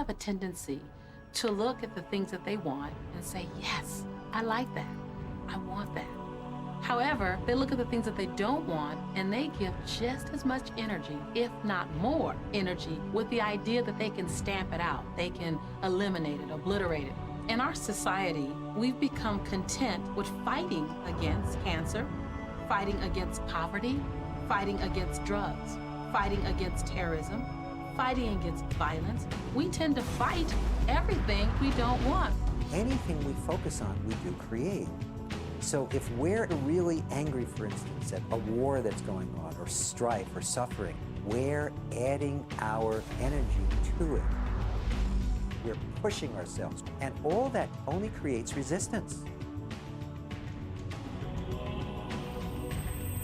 have a tendency to look at the things that they want and say, yes, I like that. I want that. However, they look at the things that they don't want and they give just as much energy, if not more energy, with the idea that they can stamp it out. They can eliminate it, obliterate it. In our society, we've become content with fighting against cancer, fighting against poverty, fighting against drugs, fighting against terrorism, fighting against violence. We tend to fight everything we don't want. Anything we focus on, we do create. So if we're really angry, for instance, at a war that's going on, or strife, or suffering, we're adding our energy to it. We're pushing ourselves, and all that only creates resistance.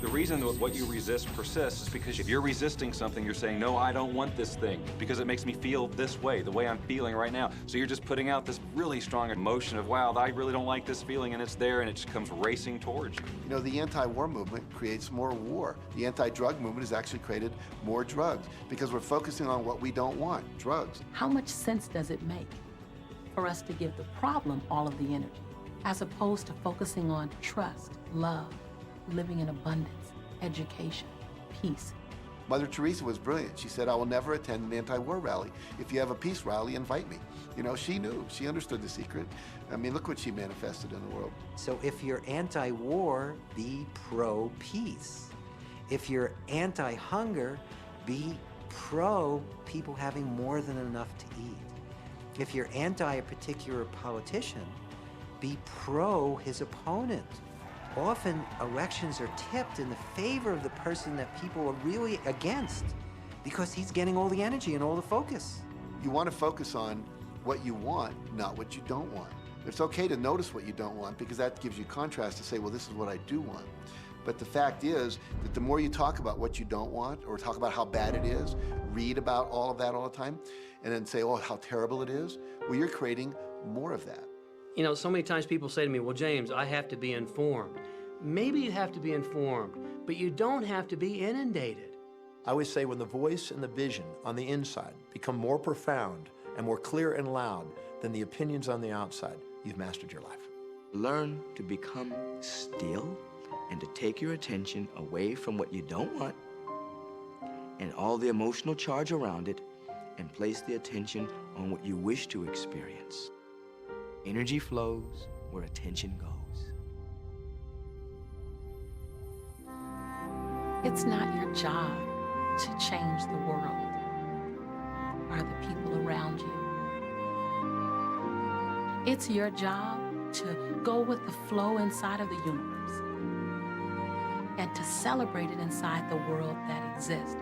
The reason that what you resist persists is because if you're resisting something, you're saying, no, I don't want this thing because it makes me feel this way, the way I'm feeling right now. So you're just putting out this really strong emotion of, wow, I really don't like this feeling, and it's there, and it just comes racing towards you. You know, the anti-war movement creates more war. The anti-drug movement has actually created more drugs because we're focusing on what we don't want, drugs. How much sense does it make for us to give the problem all of the energy, as opposed to focusing on trust, love, living in abundance, education, peace? Mother Teresa was brilliant. She said, I will never attend an anti-war rally. If you have a peace rally, invite me. You know, she knew. She understood the secret. I mean, look what she manifested in the world. So if you're anti-war, be pro-peace. If you're anti-hunger, be pro people having more than enough to eat. If you're anti a particular politician, be pro his opponent. Often, elections are tipped in the favor of the person that people are really against because he's getting all the energy and all the focus. You want to focus on what you want, not what you don't want. It's okay to notice what you don't want because that gives you contrast to say, well, this is what I do want. But the fact is that the more you talk about what you don't want or talk about how bad it is, read about all of that all the time, and then say, oh, how terrible it is, well, you're creating more of that. You know, so many times people say to me, well, James, I have to be informed. Maybe you have to be informed, but you don't have to be inundated. I always say when the voice and the vision on the inside become more profound and more clear and loud than the opinions on the outside, you've mastered your life. Learn to become still and to take your attention away from what you don't want and all the emotional charge around it and place the attention on what you wish to experience. Energy flows where attention goes. It's not your job to change the world or the people around you. It's your job to go with the flow inside of the universe and to celebrate it inside the world that exists.